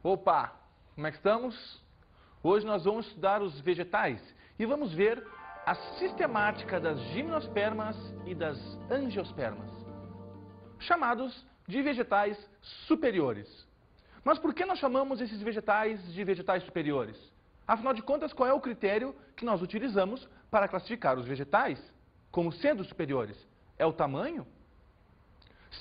Opa, como é que estamos? Hoje nós vamos estudar os vegetais e vamos ver a sistemática das gimnospermas e das angiospermas, chamados de vegetais superiores. Mas por que nós chamamos esses vegetais de vegetais superiores? Afinal de contas, qual é o critério que nós utilizamos para classificar os vegetais como sendo superiores? É o tamanho?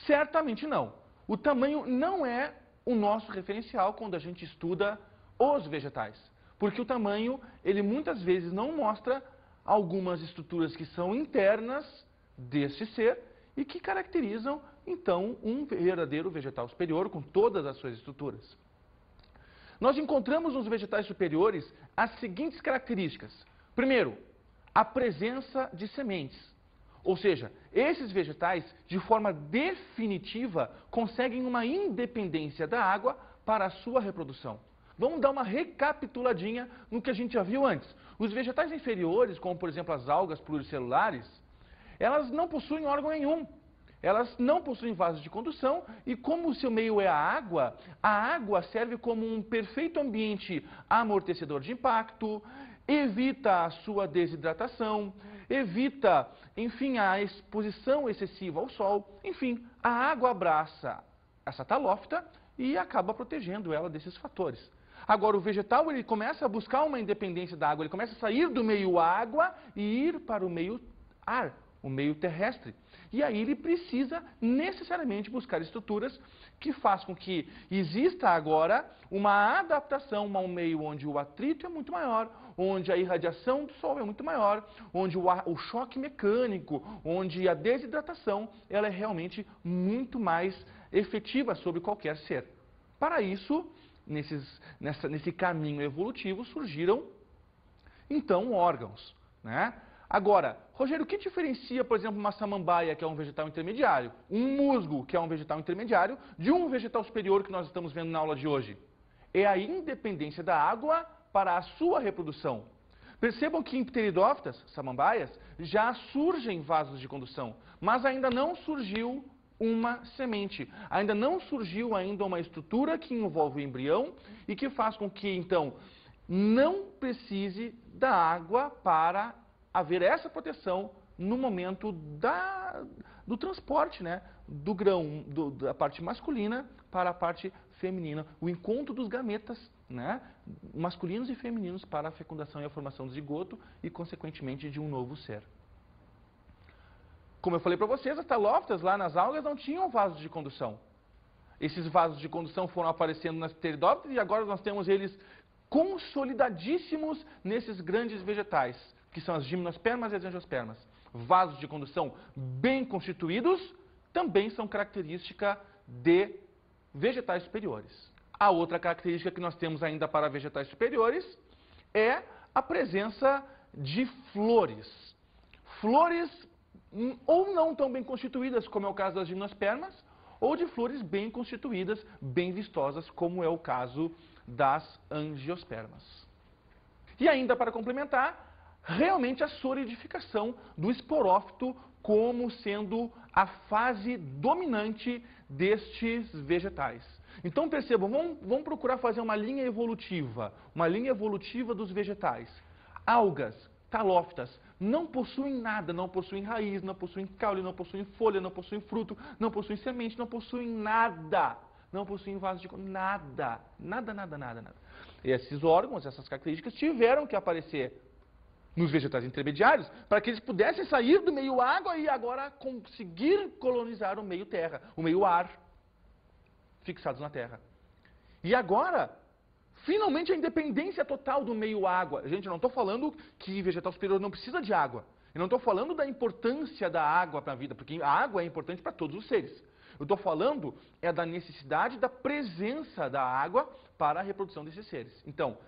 Certamente não. O tamanho não é o nosso referencial quando a gente estuda os vegetais. Porque o tamanho, ele muitas vezes não mostra algumas estruturas que são internas deste ser e que caracterizam, então, um verdadeiro vegetal superior com todas as suas estruturas. Nós encontramos nos vegetais superiores as seguintes características. Primeiro, a presença de sementes. Ou seja, esses vegetais, de forma definitiva, conseguem uma independência da água para a sua reprodução. Vamos dar uma recapituladinha no que a gente já viu antes. Os vegetais inferiores, como por exemplo as algas pluricelulares, elas não possuem órgão nenhum. Elas não possuem vasos de condução e como o seu meio é a água serve como um perfeito ambiente amortecedor de impacto, evita a sua desidratação, evita, enfim, a exposição excessiva ao sol. Enfim, a água abraça essa talófita e acaba protegendo ela desses fatores. Agora, o vegetal ele começa a buscar uma independência da água, ele começa a sair do meio água e ir para o meio ar, o meio terrestre. E aí ele precisa necessariamente buscar estruturas que façam com que exista agora uma adaptação a um meio onde o atrito é muito maior, onde a irradiação do sol é muito maior, onde o choque mecânico, onde a desidratação ela é realmente muito mais efetiva sobre qualquer ser. Para isso, nesse caminho evolutivo surgiram, então, órgãos, né? Agora, Rogério, o que diferencia, por exemplo, uma samambaia, que é um vegetal intermediário, um musgo, que é um vegetal intermediário, de um vegetal superior que nós estamos vendo na aula de hoje? É a independência da água para a sua reprodução. Percebam que em pteridófitas, samambaias, já surgem vasos de condução, mas ainda não surgiu uma semente. Ainda não surgiu uma estrutura que envolve o embrião e que faz com que, então, não precise da água para haver essa proteção no momento do transporte, né, do grão, da parte masculina para a parte feminina. O encontro dos gametas, né, masculinos e femininos para a fecundação e a formação do zigoto e, consequentemente, de um novo ser. Como eu falei para vocês, as talófitas lá nas algas não tinham vasos de condução. Esses vasos de condução foram aparecendo nas pteridófitas e agora nós temos eles consolidadíssimos nesses grandes vegetais, que são as gimnospermas e as angiospermas. Vasos de condução bem constituídos também são característica de vegetais superiores. A outra característica que nós temos ainda para vegetais superiores é a presença de flores. Flores ou não tão bem constituídas, como é o caso das gimnospermas, ou de flores bem constituídas, bem vistosas, como é o caso das angiospermas. E ainda para complementar, realmente a solidificação do esporófito como sendo a fase dominante destes vegetais. Então percebam, vamos procurar fazer uma linha evolutiva dos vegetais. Algas, talófitas, não possuem nada, não possuem raiz, não possuem caule, não possuem folha, não possuem fruto, não possuem semente, não possuem nada. Não possuem vaso de nada. Nada. Esses órgãos, essas características tiveram que aparecer nos vegetais intermediários para que eles pudessem sair do meio água e agora conseguir colonizar o meio terra, o meio ar, fixados na terra. E agora, finalmente, a independência total do meio água. Gente, eu não estou falando que vegetal superior não precisa de água. Eu não estou falando da importância da água para a vida, porque a água é importante para todos os seres. Eu estou falando da necessidade da presença da água para a reprodução desses seres. Então,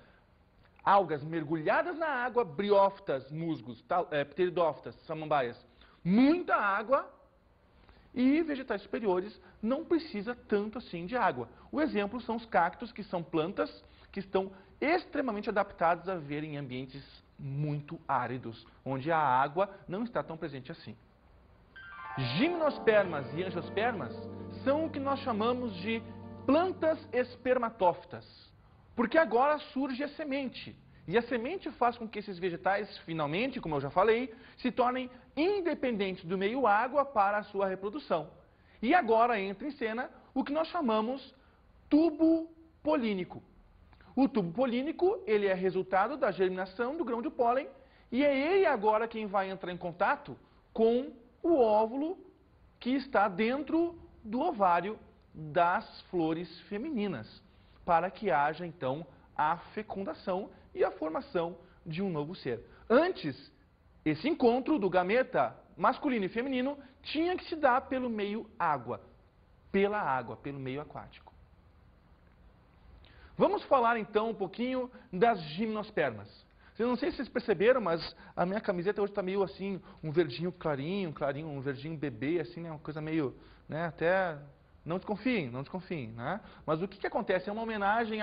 algas mergulhadas na água, briófitas, musgos, pteridófitas, samambaias, muita água, e vegetais superiores não precisa tanto assim de água. O exemplo são os cactos, que são plantas que estão extremamente adaptadas a viver em ambientes muito áridos, onde a água não está tão presente assim. Gimnospermas e angiospermas são o que nós chamamos de plantas espermatófitas, porque agora surge a semente. E a semente faz com que esses vegetais, finalmente, como eu já falei, se tornem independentes do meio água para a sua reprodução. E agora entra em cena o que nós chamamos tubo polínico. O tubo polínico, ele é resultado da germinação do grão de pólen e é ele agora quem vai entrar em contato com o óvulo que está dentro do ovário das flores femininas, para que haja então a fecundação e a formação de um novo ser. Antes, esse encontro do gameta masculino e feminino tinha que se dar pelo meio água, pelo meio aquático. Vamos falar então um pouquinho das gimnospermas. Eu não sei se vocês perceberam, mas a minha camiseta hoje está meio assim, um verdinho clarinho, um verdinho bebê, assim, né? Uma coisa meio, né? Até não desconfiem, né? Mas o que acontece? É uma homenagem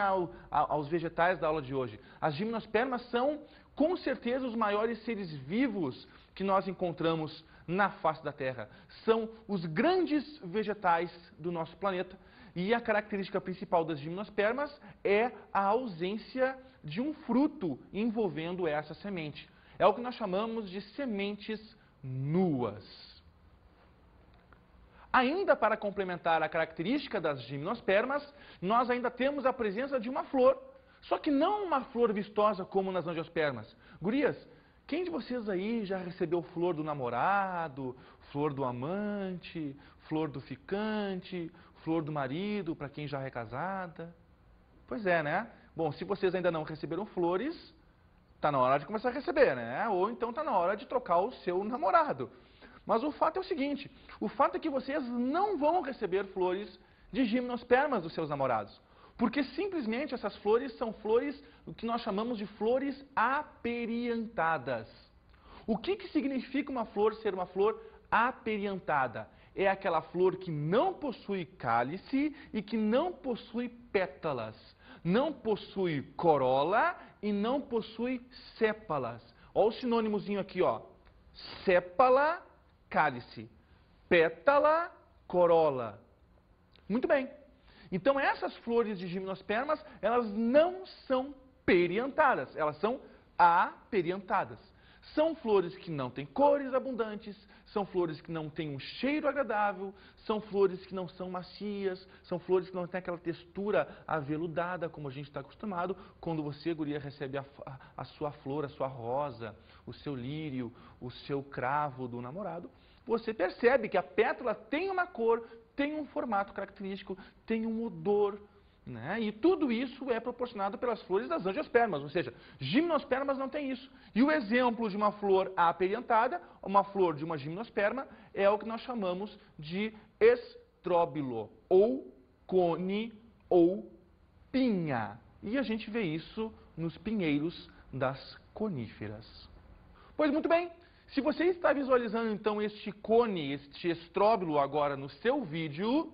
aos vegetais da aula de hoje. As gimnospermas são, com certeza, os maiores seres vivos que nós encontramos na face da Terra. São os grandes vegetais do nosso planeta. E a característica principal das gimnospermas é a ausência de um fruto envolvendo essa semente. É o que nós chamamos de sementes nuas. Ainda para complementar a característica das gimnospermas, nós ainda temos a presença de uma flor. Só que não uma flor vistosa como nas angiospermas. Gurias, quem de vocês aí já recebeu flor do namorado, flor do amante, flor do ficante, flor do marido, para quem já é casada? Pois é, né? Bom, se vocês ainda não receberam flores, está na hora de começar a receber, né? Ou então está na hora de trocar o seu namorado. Mas o fato é o seguinte, o fato é que vocês não vão receber flores de gimnospermas dos seus namorados. Porque simplesmente essas flores são flores, o que nós chamamos de flores aperiantadas. O que significa uma flor ser uma flor aperiantada? É aquela flor que não possui cálice e que não possui pétalas. Não possui corola e não possui sépalas. Olha o sinônimozinho aqui, ó. Sépala, cálice. Pétala, corola. Muito bem. Então essas flores de gimnospermas, elas não são periantadas, elas são aperiantadas. São flores que não têm cores abundantes, são flores que não têm um cheiro agradável, são flores que não são macias, são flores que não têm aquela textura aveludada, como a gente está acostumado, quando você, guria, recebe a sua flor, a sua rosa, o seu lírio, o seu cravo do namorado. Você percebe que a pétala tem uma cor, tem um formato característico, tem um odor, né? E tudo isso é proporcionado pelas flores das angiospermas, ou seja, gimnospermas não tem isso. E o exemplo de uma flor aperiantada, uma flor de uma gimnosperma, é o que nós chamamos de estróbilo, ou cone, ou pinha. E a gente vê isso nos pinheiros das coníferas. Pois muito bem. Se você está visualizando então este cone, este estróbilo agora no seu vídeo,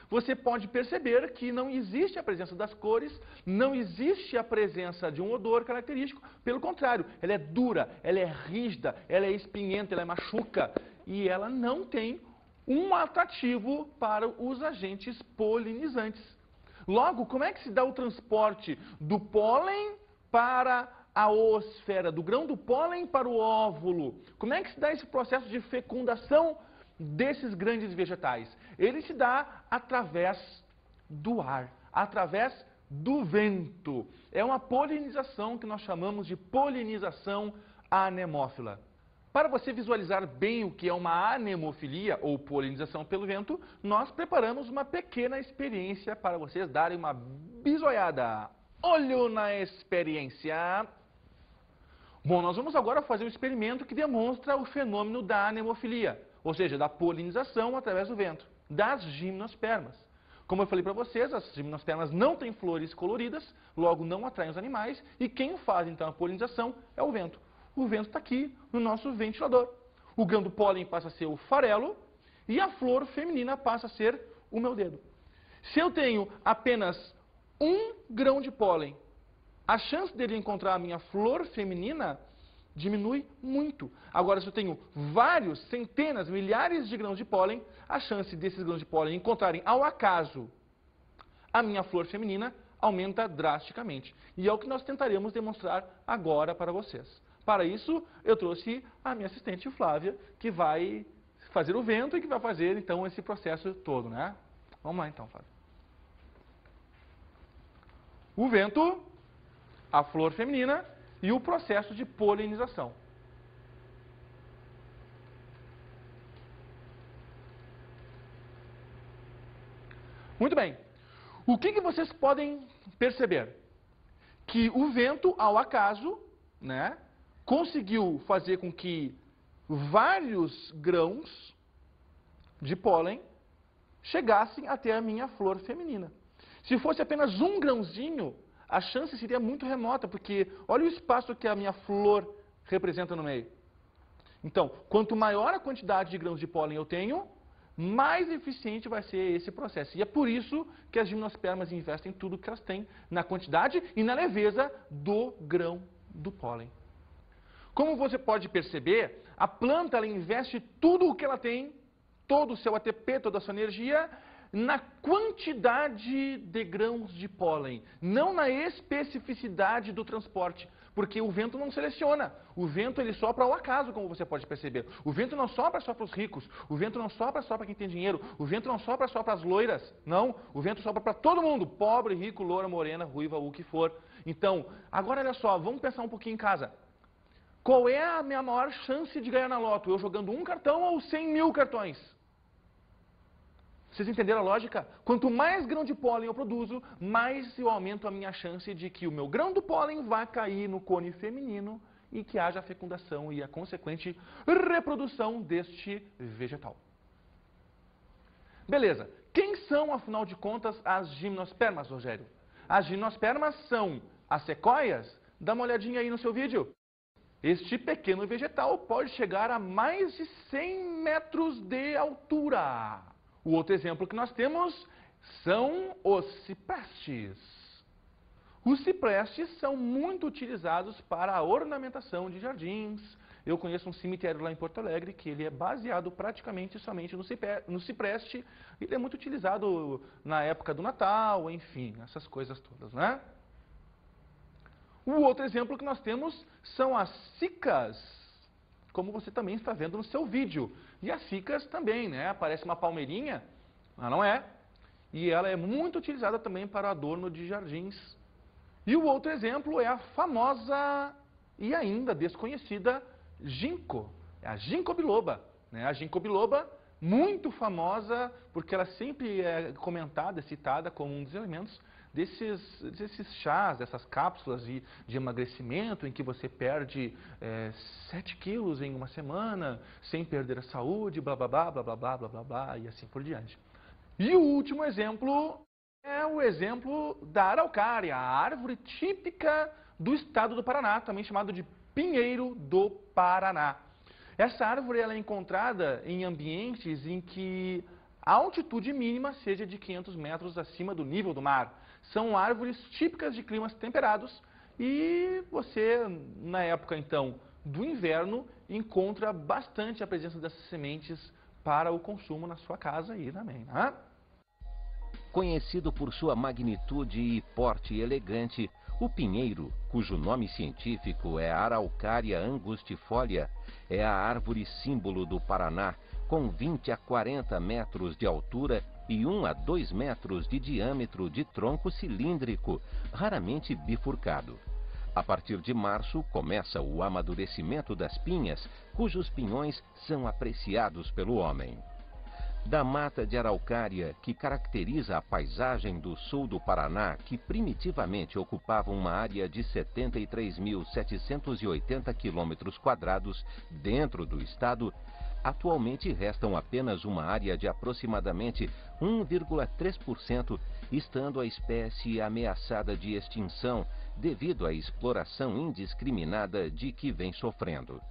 você pode perceber que não existe a presença das cores, não existe a presença de um odor característico, pelo contrário, ela é dura, ela é rígida, ela é espinhenta, ela é machuca e ela não tem um atrativo para os agentes polinizantes. Logo, como é que se dá o transporte do pólen para a oosfera, do grão do pólen para o óvulo? Como é que se dá esse processo de fecundação desses grandes vegetais? Ele se dá através do ar, através do vento. É uma polinização que nós chamamos de polinização anemófila. Para você visualizar bem o que é uma anemofilia, ou polinização pelo vento, nós preparamos uma pequena experiência para vocês darem uma bisoiada. Olho na experiência! Bom, nós vamos agora fazer um experimento que demonstra o fenômeno da anemofilia, ou seja, da polinização através do vento, das gimnospermas. Como eu falei para vocês, as gimnospermas não têm flores coloridas, logo não atraem os animais, e quem faz então a polinização é o vento. O vento está aqui no nosso ventilador. O grão do pólen passa a ser o farelo e a flor feminina passa a ser o meu dedo. Se eu tenho apenas um grão de pólen, a chance dele encontrar a minha flor feminina diminui muito. Agora, se eu tenho vários, centenas, milhares de grãos de pólen, a chance desses grãos de pólen encontrarem ao acaso a minha flor feminina aumenta drasticamente. E é o que nós tentaremos demonstrar agora para vocês. Para isso, eu trouxe a minha assistente Flávia, que vai fazer o vento e que vai fazer, então, esse processo todo, né? Vamos lá, então, Flávia. O vento, a flor feminina e o processo de polinização. Muito bem. O que vocês podem perceber? Que o vento, ao acaso, né, conseguiu fazer com que vários grãos de pólen chegassem até a minha flor feminina. Se fosse apenas um grãozinho, a chance seria muito remota, porque olha o espaço que a minha flor representa no meio. Então, quanto maior a quantidade de grãos de pólen eu tenho, mais eficiente vai ser esse processo. E é por isso que as gimnospermas investem tudo que elas têm na quantidade e na leveza do grão do pólen. Como você pode perceber, a planta ela investe tudo o que ela tem, todo o seu ATP, toda a sua energia, na quantidade de grãos de pólen, não na especificidade do transporte. Porque o vento não seleciona. O vento ele sopra ao acaso, como você pode perceber. O vento não sopra só para os ricos. O vento não sopra só para quem tem dinheiro. O vento não sopra só para as loiras. Não. O vento sopra para todo mundo. Pobre, rico, loura, morena, ruiva, o que for. Então, agora olha só, vamos pensar um pouquinho em casa. Qual é a minha maior chance de ganhar na loto? Eu jogando um cartão ou 100 mil cartões? Vocês entenderam a lógica? Quanto mais grão de pólen eu produzo, mais eu aumento a minha chance de que o meu grão do pólen vá cair no cone feminino e que haja a fecundação e a consequente reprodução deste vegetal. Beleza. Quem são, afinal de contas, as gimnospermas, Rogério? As gimnospermas são as sequoias? Dá uma olhadinha aí no seu vídeo. Este pequeno vegetal pode chegar a mais de 100 metros de altura. O outro exemplo que nós temos são os ciprestes. Os ciprestes são muito utilizados para a ornamentação de jardins. Eu conheço um cemitério lá em Porto Alegre que ele é baseado praticamente somente no cipreste. Ele é muito utilizado na época do Natal, enfim, essas coisas todas, né? O outro exemplo que nós temos são as cicas, como você também está vendo no seu vídeo. E as cicas também, né? Parece uma palmeirinha, mas não é. E ela é muito utilizada também para adorno de jardins. E o outro exemplo é a famosa e ainda desconhecida ginkgo, é a ginkgo biloba, né? A ginkgo biloba, muito famosa, porque ela sempre é comentada, citada como um dos elementos desses chás, dessas cápsulas de emagrecimento, em que você perde 7 quilos em uma semana, sem perder a saúde, blá, blá, blá, blá, blá, blá, blá, blá, blá, e assim por diante. E o último exemplo é o exemplo da araucária, a árvore típica do estado do Paraná, também chamado de pinheiro do Paraná. Essa árvore ela é encontrada em ambientes em que a altitude mínima seja de 500 metros acima do nível do mar. São árvores típicas de climas temperados e você, na época então do inverno, encontra bastante a presença dessas sementes para o consumo na sua casa e também, né? Conhecido por sua magnitude e porte elegante, o pinheiro, cujo nome científico é Araucária angustifolia, é a árvore símbolo do Paraná, com 20 a 40 metros de altura e 1 a 2 metros de diâmetro de tronco cilíndrico, raramente bifurcado. A partir de março começa o amadurecimento das pinhas, cujos pinhões são apreciados pelo homem. Da mata de araucária, que caracteriza a paisagem do sul do Paraná, que primitivamente ocupava uma área de 73.780 km² dentro do estado, atualmente restam apenas uma área de aproximadamente 1,3%, estando a espécie ameaçada de extinção devido à exploração indiscriminada de que vem sofrendo.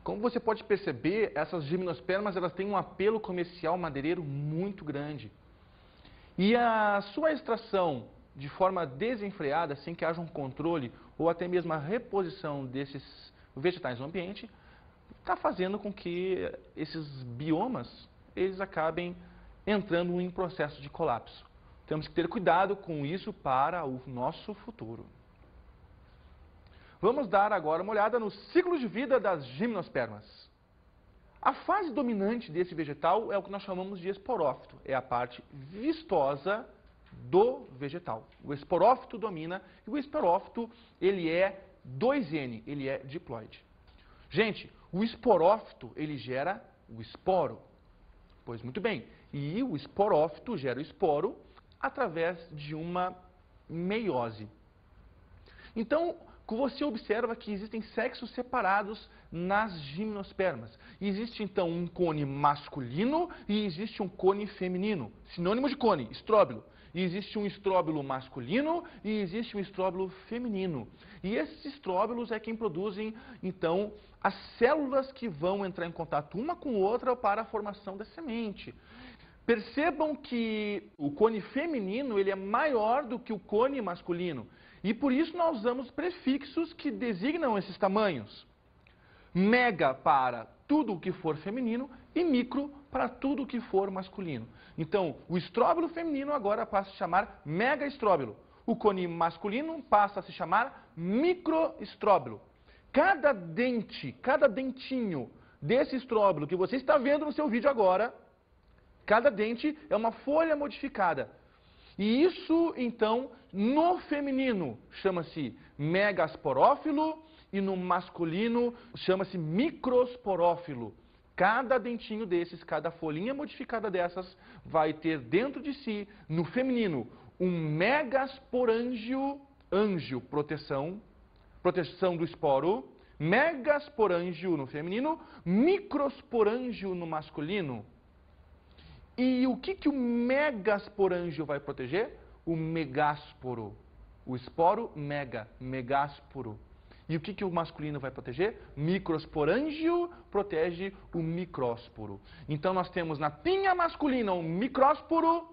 Como você pode perceber, essas gimnospermas elas têm um apelo comercial madeireiro muito grande. E a sua extração de forma desenfreada, sem que haja um controle ou até mesmo a reposição desses vegetais no ambiente, está fazendo com que esses biomas eles acabem entrando em processo de colapso. Temos que ter cuidado com isso para o nosso futuro. Vamos dar agora uma olhada no ciclo de vida das gimnospermas. A fase dominante desse vegetal é o que nós chamamos de esporófito. É a parte vistosa do vegetal. O esporófito domina e o esporófito ele é 2N, ele é diploide. Gente, o esporófito ele gera o esporo. Pois muito bem, e o esporófito gera o esporo através de uma meiose. Então, você observa que existem sexos separados nas gimnospermas. Existe então um cone masculino e existe um cone feminino. Sinônimo de cone, estróbilo. E existe um estróbilo masculino e existe um estróbilo feminino. E esses estróbilos é quem produzem, então, as células que vão entrar em contato uma com outra para a formação da semente. Percebam que o cone feminino ele é maior do que o cone masculino. E por isso nós usamos prefixos que designam esses tamanhos. Mega para tudo o que for feminino e micro para tudo o que for masculino. Então, o estróbilo feminino agora passa a se chamar megaestróbilo. O cone masculino passa a se chamar microestróbilo. Cada dente, cada dentinho desse estróbilo que você está vendo no seu vídeo agora, cada dente é uma folha modificada. E isso, então, no feminino chama-se megasporófilo e no masculino chama-se microsporófilo. Cada dentinho desses, cada folhinha modificada dessas vai ter dentro de si, no feminino, um megasporângio, proteção do esporo, megasporângio no feminino, microsporângio no masculino. E o que o megasporângio vai proteger? O megásporo. O esporo megásporo. E o que o masculino vai proteger? Microsporângio protege o micrósporo. Então nós temos na pinha masculina o micrósporo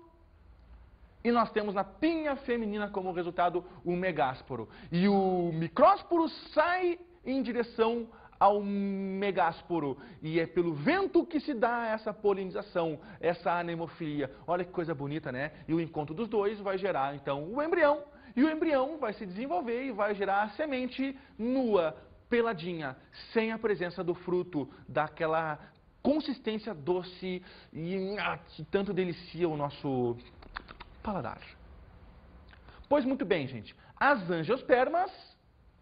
e nós temos na pinha feminina como resultado o megásporo. E o micrósporo sai em direção ao megásporo. E é pelo vento que se dá essa polinização, essa anemofilia. Olha que coisa bonita, né? E o encontro dos dois vai gerar, então, o embrião. E o embrião vai se desenvolver e vai gerar a semente nua, peladinha, sem a presença do fruto, daquela consistência doce e que tanto delicia o nosso paladar. Pois muito bem, gente. As angiospermas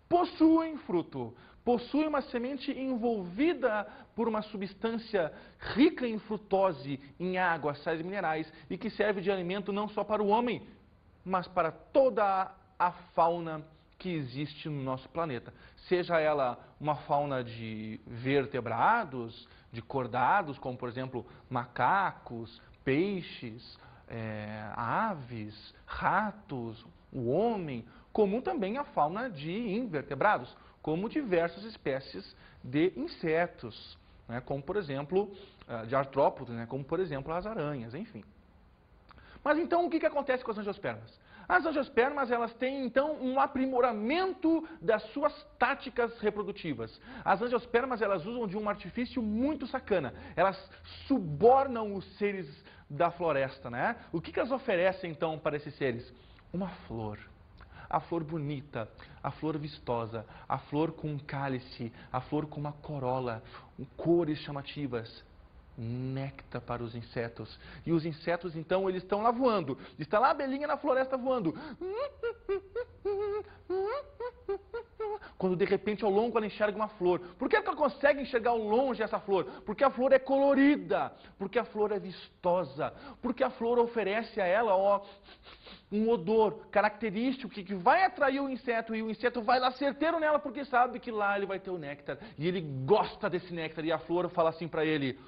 possuem fruto. Possui uma semente envolvida por uma substância rica em frutose, em água, sais minerais, e que serve de alimento não só para o homem, mas para toda a fauna que existe no nosso planeta. Seja ela uma fauna de vertebrados, de cordados, como por exemplo macacos, peixes, aves, ratos, o homem, como também a fauna de invertebrados, como diversas espécies de insetos, né, como por exemplo, de artrópodes, né, como por exemplo as aranhas, enfim. Mas então o que acontece com as angiospermas? As angiospermas elas têm então um aprimoramento das suas táticas reprodutivas. As angiospermas elas usam de um artifício muito sacana. Elas subornam os seres da floresta, né? O que elas oferecem então para esses seres? Uma flor. A flor bonita, a flor vistosa, a flor com um cálice, a flor com uma corola, cores chamativas, néctar para os insetos. E os insetos, então, eles estão lá voando. Está lá a abelhinha na floresta voando. Quando, de repente, ao longo ela enxerga uma flor. Por que ela consegue enxergar ao longe essa flor? Porque a flor é colorida, porque a flor é vistosa, porque a flor oferece a ela, um odor característico que vai atrair o inseto, e o inseto vai lá certeiro nela porque sabe que lá ele vai ter o néctar. E ele gosta desse néctar, e a flor fala assim para ele: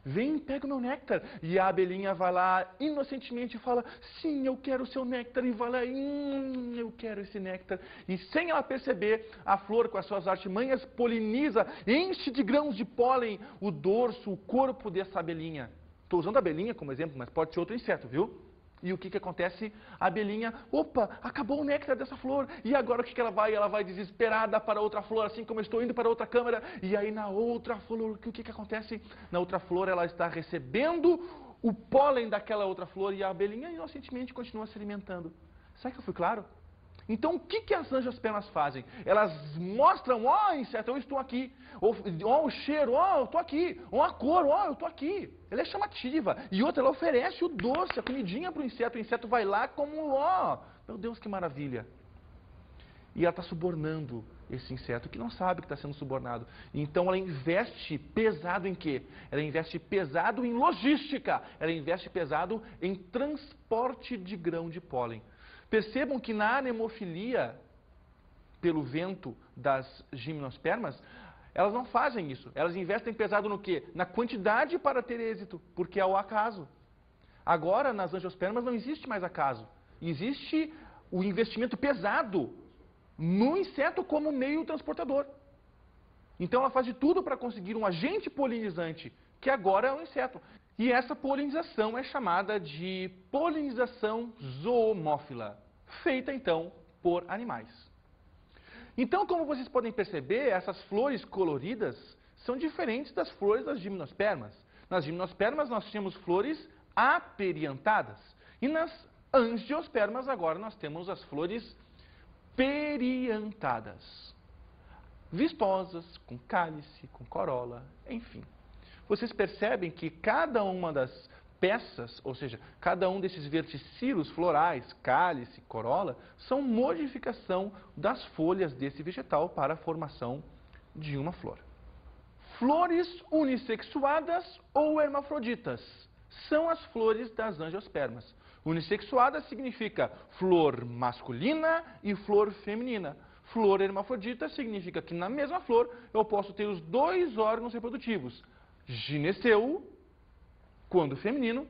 vem, pega o meu néctar. E a abelhinha vai lá inocentemente e fala: sim, eu quero o seu néctar. E vai lá, eu quero esse néctar. E sem ela perceber, a flor com as suas artimanhas poliniza, enche de grãos de pólen o dorso, o corpo dessa abelhinha. Estou usando a abelhinha como exemplo, mas pode ser outro inseto, viu? E o que acontece? A abelhinha, opa, acabou o néctar dessa flor. E agora o que ela vai? Ela vai desesperada para outra flor, assim como eu estou indo para outra câmara. E aí na outra flor, o que acontece? Na outra flor ela está recebendo o pólen daquela outra flor e a abelhinha inocentemente continua se alimentando. Será que eu fui claro? Então, o que as angiospermas fazem? Elas mostram, ó, inseto, eu estou aqui. Ó, o cheiro, ó, eu estou aqui. Ó, a cor, ó, eu estou aqui. Ela é chamativa. E outra, ela oferece o doce, a comidinha para o inseto. O inseto vai lá como, ó, meu Deus, que maravilha. E ela está subornando esse inseto que não sabe que está sendo subornado. Então, ela investe pesado em quê? Ela investe pesado em logística. Ela investe pesado em transporte de grão de pólen. Percebam que na anemofilia, pelo vento das gimnospermas, elas não fazem isso. Elas investem pesado no quê? Na quantidade para ter êxito, porque é o acaso. Agora, nas angiospermas, não existe mais acaso. Existe o investimento pesado no inseto como meio transportador. Então, ela faz de tudo para conseguir um agente polinizante, que agora é o inseto. E essa polinização é chamada de polinização zoomófila, feita então por animais. Então, como vocês podem perceber, essas flores coloridas são diferentes das flores das gimnospermas. Nas gimnospermas nós tínhamos flores aperiantadas e nas angiospermas agora nós temos as flores periantadas, vistosas, com cálice, com corola, enfim. Vocês percebem que cada uma das peças, ou seja, cada um desses verticilos florais, cálice, corola, são modificação das folhas desse vegetal para a formação de uma flor. Flores unissexuadas ou hermafroditas são as flores das angiospermas. Unissexuada significa flor masculina e flor feminina. Flor hermafrodita significa que na mesma flor eu posso ter os dois órgãos reprodutivos. Gineceu, quando feminino,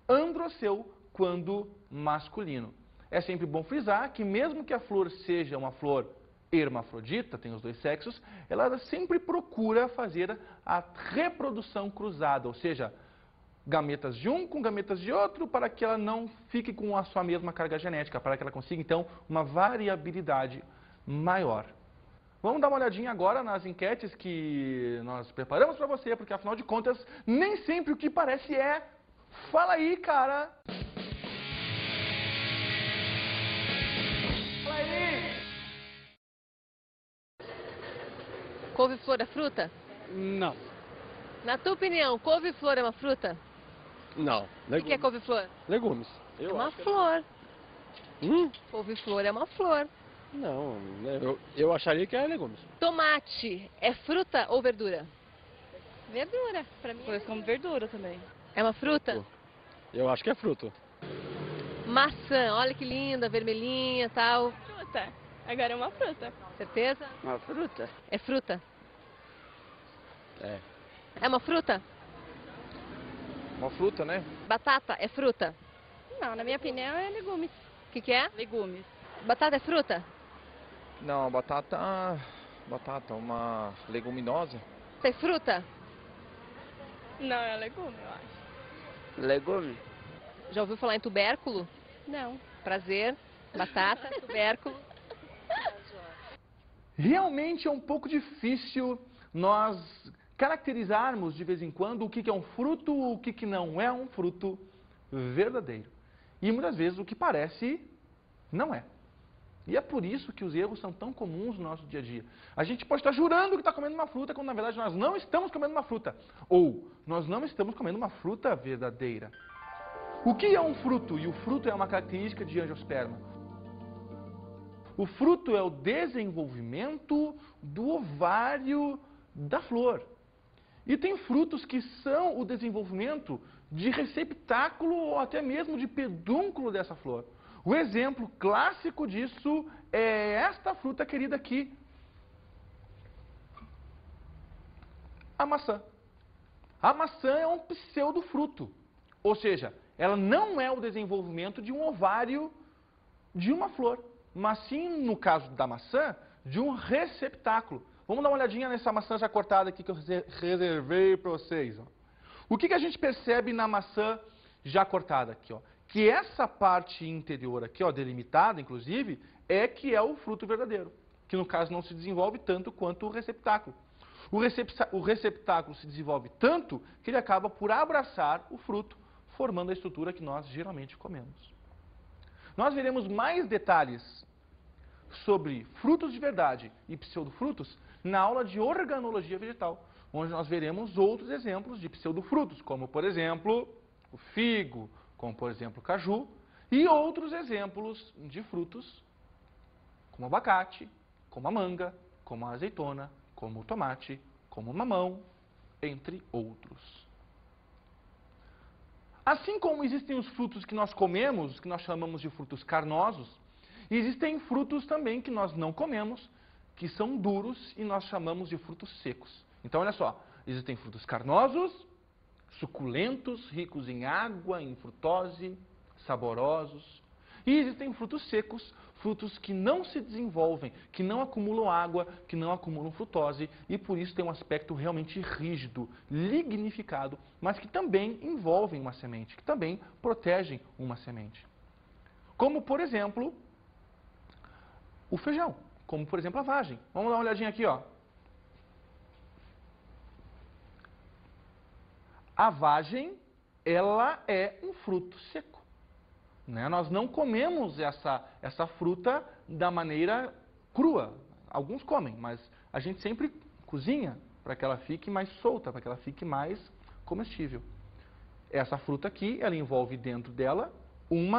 androceu, quando masculino. É sempre bom frisar que mesmo que a flor seja uma flor hermafrodita, tem os dois sexos, ela sempre procura fazer a reprodução cruzada, ou seja, gametas de um com gametas de outro, para que ela não fique com a sua mesma carga genética, para que ela consiga, então, uma variabilidade maior. Vamos dar uma olhadinha agora nas enquetes que nós preparamos para você, porque afinal de contas, nem sempre o que parece é. Fala aí, cara! Fala aí! Couve-flor é fruta? Não. Na tua opinião, couve-flor é uma fruta? Não. O que é couve-flor? Legumes. É uma flor. Hum? Couve-flor é uma flor. Não, eu acharia que é legumes. Tomate é fruta ou verdura? Verdura, pra mim. Coisa como verdura também. É uma fruta? Eu acho que é fruto. Maçã, olha que linda, vermelhinha e tal. Fruta. Agora é uma fruta. Certeza? Uma fruta? É fruta? É. É uma fruta? Uma fruta, né? Batata é fruta? Não, na minha opinião é legumes. O que é? Legumes. Batata é fruta? Não, batata, uma leguminosa. É fruta? Não, é legume, eu acho. Legume? Já ouviu falar em tubérculo? Não. Prazer. Batata, tubérculo. Realmente é um pouco difícil nós caracterizarmos de vez em quando o que é um fruto, o que não é um fruto verdadeiro. E muitas vezes o que parece não é. E é por isso que os erros são tão comuns no nosso dia a dia. A gente pode estar jurando que está comendo uma fruta, quando na verdade nós não estamos comendo uma fruta. Ou nós não estamos comendo uma fruta verdadeira. O que é um fruto? E o fruto é uma característica de angiosperma. O fruto é o desenvolvimento do ovário da flor. E tem frutos que são o desenvolvimento de receptáculo ou até mesmo de pedúnculo dessa flor. O exemplo clássico disso é esta fruta querida aqui, a maçã. A maçã é um pseudofruto, ou seja, ela não é o desenvolvimento de um ovário de uma flor, mas sim, no caso da maçã, de um receptáculo. Vamos dar uma olhadinha nessa maçã já cortada aqui que eu reservei para vocês. Ó. O que a gente percebe na maçã já cortada aqui? Ó? Que essa parte interior aqui, ó, delimitada inclusive, é que é o fruto verdadeiro. Que no caso não se desenvolve tanto quanto o receptáculo. O receptáculo se desenvolve tanto que ele acaba por abraçar o fruto, formando a estrutura que nós geralmente comemos. Nós veremos mais detalhes sobre frutos de verdade e pseudofrutos na aula de organologia vegetal, onde nós veremos outros exemplos de pseudofrutos, como, por exemplo, o figo, como, por exemplo, o caju, e outros exemplos de frutos, como o abacate, como a manga, como a azeitona, como o tomate, como o mamão, entre outros. Assim como existem os frutos que nós comemos, que nós chamamos de frutos carnosos, existem frutos também que nós não comemos, que são duros e nós chamamos de frutos secos. Então, olha só, existem frutos carnosos, suculentos, ricos em água, em frutose, saborosos. E existem frutos secos, frutos que não se desenvolvem, que não acumulam água, que não acumulam frutose e por isso tem um aspecto realmente rígido, lignificado, mas que também envolvem uma semente, que também protegem uma semente. Como, por exemplo, o feijão, como, por exemplo, a vagem. Vamos dar uma olhadinha aqui, ó. A vagem, ela é um fruto seco. Né? Nós não comemos essa fruta da maneira crua. Alguns comem, mas a gente sempre cozinha para que ela fique mais solta, para que ela fique mais comestível. Essa fruta aqui, ela envolve dentro dela um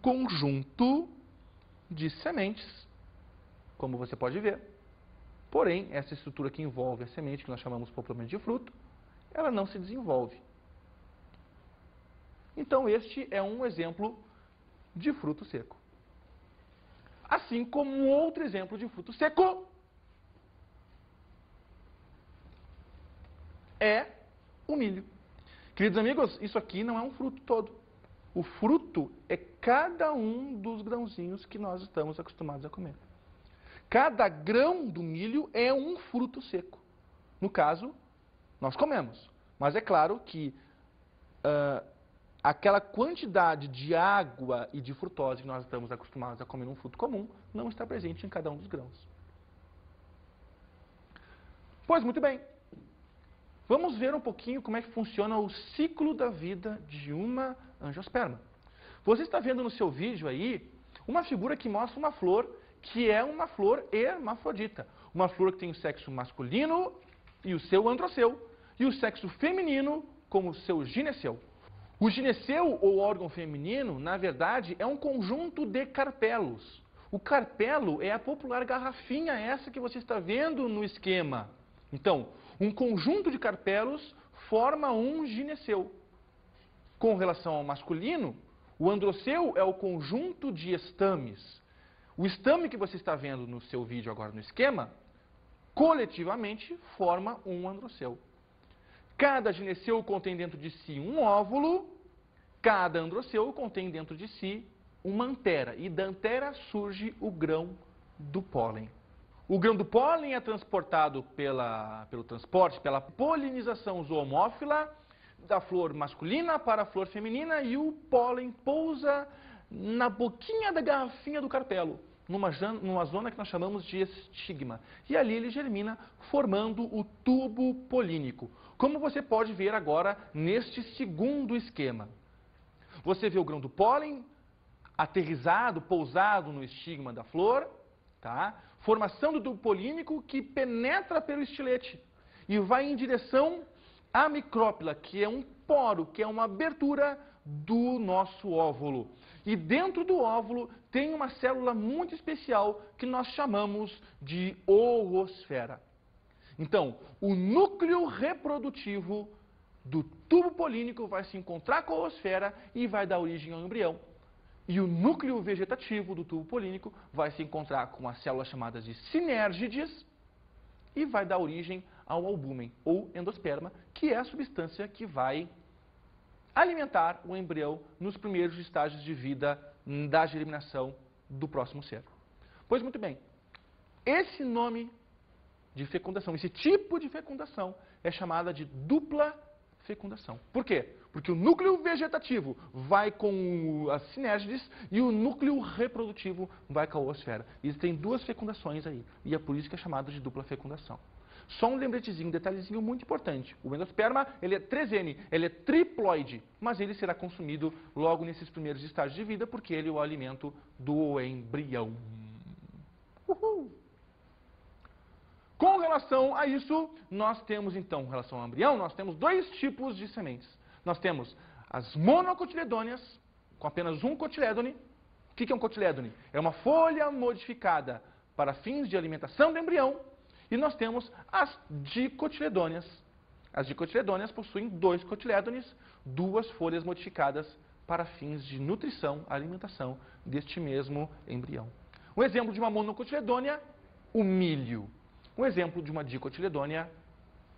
conjunto de sementes, como você pode ver. Porém, essa estrutura que envolve a semente, que nós chamamos popularmente de fruto, ela não se desenvolve. Então, este é um exemplo de fruto seco. Assim como um outro exemplo de fruto seco é o milho. Queridos amigos, isso aqui não é um fruto todo. O fruto é cada um dos grãozinhos que nós estamos acostumados a comer. Cada grão do milho é um fruto seco. No caso, nós comemos. Mas é claro que aquela quantidade de água e de frutose que nós estamos acostumados a comer num fruto comum não está presente em cada um dos grãos. Pois muito bem. Vamos ver um pouquinho como é que funciona o ciclo da vida de uma angiosperma. Você está vendo no seu vídeo aí uma figura que mostra uma flor que é uma flor hermafrodita. Uma flor que tem o sexo masculino e o seu androceu, e o sexo feminino como o seu gineceu. O gineceu, ou órgão feminino, na verdade, é um conjunto de carpelos. O carpelo é a popular garrafinha essa que você está vendo no esquema. Então, um conjunto de carpelos forma um gineceu. Com relação ao masculino, o androceu é o conjunto de estames. O estame que você está vendo no seu vídeo agora no esquema, coletivamente forma um androceu. Cada gineceu contém dentro de si um óvulo, cada androceu contém dentro de si uma antera. E da antera surge o grão do pólen. O grão do pólen é transportado pelo transporte, pela polinização zoomófila da flor masculina para a flor feminina e o pólen pousa na boquinha da garrafinha do carpelo, numa zona que nós chamamos de estigma. E ali ele germina, formando o tubo polínico. Como você pode ver agora neste segundo esquema. Você vê o grão do pólen aterrissado, pousado no estigma da flor, tá? Formação do tubo polínico que penetra pelo estilete e vai em direção à micrópila, que é um poro, que é uma abertura do nosso óvulo. E dentro do óvulo tem uma célula muito especial que nós chamamos de oosfera. Então, o núcleo reprodutivo do tubo polínico vai se encontrar com a oosfera e vai dar origem ao embrião. E o núcleo vegetativo do tubo polínico vai se encontrar com as células chamadas de sinérgides e vai dar origem ao albúmen, ou endosperma, que é a substância que vai alimentar o embrião nos primeiros estágios de vida da germinação do próximo ser. Pois muito bem, esse nome de fecundação, esse tipo de fecundação é chamada de dupla fecundação. Por quê? Porque o núcleo vegetativo vai com as sinérgides e o núcleo reprodutivo vai com a oosfera. Existem duas fecundações aí, e é por isso que é chamado de dupla fecundação. Só um lembretezinho, um detalhezinho muito importante. O endosperma, ele é 3N, ele é triploide, mas ele será consumido logo nesses primeiros estágios de vida, porque ele é o alimento do embrião. Uhul. Com relação a isso, nós temos então, em relação ao embrião, nós temos dois tipos de sementes. Nós temos as monocotiledôneas, com apenas um cotilédone. O que é um cotilédone? É uma folha modificada para fins de alimentação do embrião. E nós temos as dicotiledôneas. As dicotiledôneas possuem dois cotilédones, duas folhas modificadas para fins de nutrição, alimentação deste mesmo embrião. Um exemplo de uma monocotiledônea, o milho. Um exemplo de uma dicotiledônea,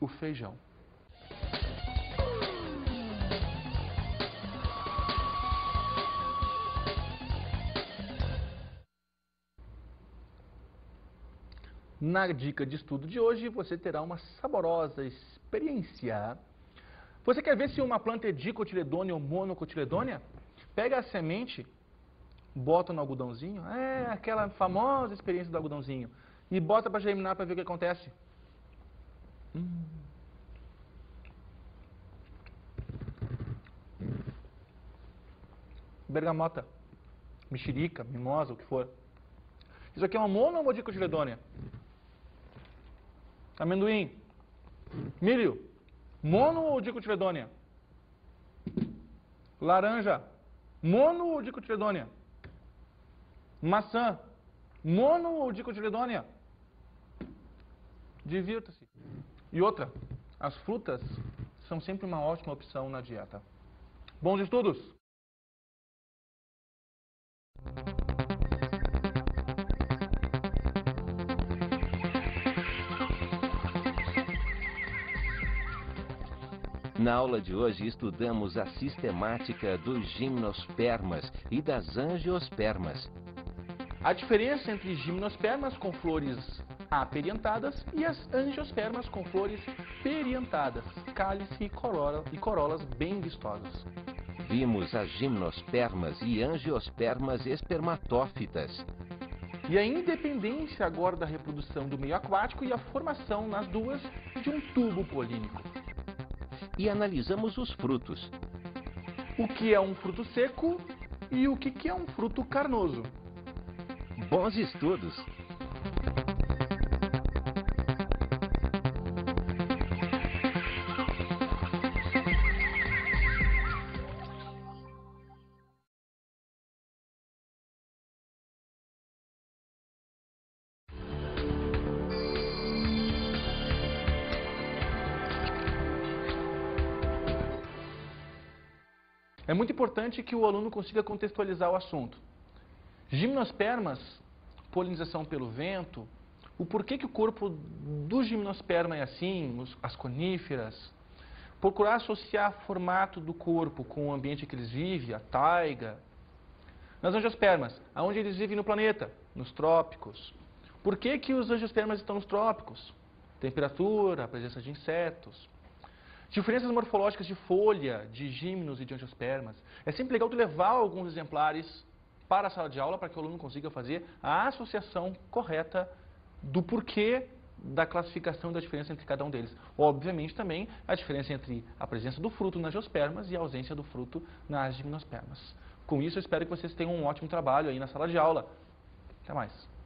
o feijão. Na dica de estudo de hoje, você terá uma saborosa experiência. Você quer ver se uma planta é dicotiledônea ou monocotiledônea? Pega a semente, bota no algodãozinho, aquela famosa experiência do algodãozinho, e bota para germinar para ver o que acontece. Bergamota, mexerica, mimosa, o que for. Isso aqui é uma mono ou dicotiledônea? Amendoim, milho, mono ou dicotiledônea? Laranja, mono ou dicotiledônea? Maçã, mono ou dicotiledônea? Divirta-se. E outra, as frutas são sempre uma ótima opção na dieta. Bons estudos! Na aula de hoje estudamos a sistemática dos gimnospermas e das angiospermas. A diferença entre gimnospermas com flores aperiantadas e as angiospermas com flores periantadas, cálice e corolas bem vistosas. Vimos as gimnospermas e angiospermas espermatófitas. E a independência agora da reprodução do meio aquático e a formação nas duas de um tubo polínico. E analisamos os frutos. O que é um fruto seco e o que é um fruto carnoso. Bons estudos! É muito importante que o aluno consiga contextualizar o assunto. Gimnospermas, polinização pelo vento, o porquê que o corpo do gimnosperma é assim, as coníferas, procurar associar o formato do corpo com o ambiente que eles vivem, a taiga. Nas angiospermas, aonde eles vivem no planeta, nos trópicos. Por que que os angiospermas estão nos trópicos? Temperatura, a presença de insetos. Diferenças morfológicas de folha, de gímenos e de angiospermas. É sempre legal tu levar alguns exemplares para a sala de aula para que o aluno consiga fazer a associação correta do porquê da classificação e da diferença entre cada um deles. Obviamente também a diferença entre a presença do fruto nas angiospermas e a ausência do fruto nas gimnospermas. Com isso eu espero que vocês tenham um ótimo trabalho aí na sala de aula. Até mais.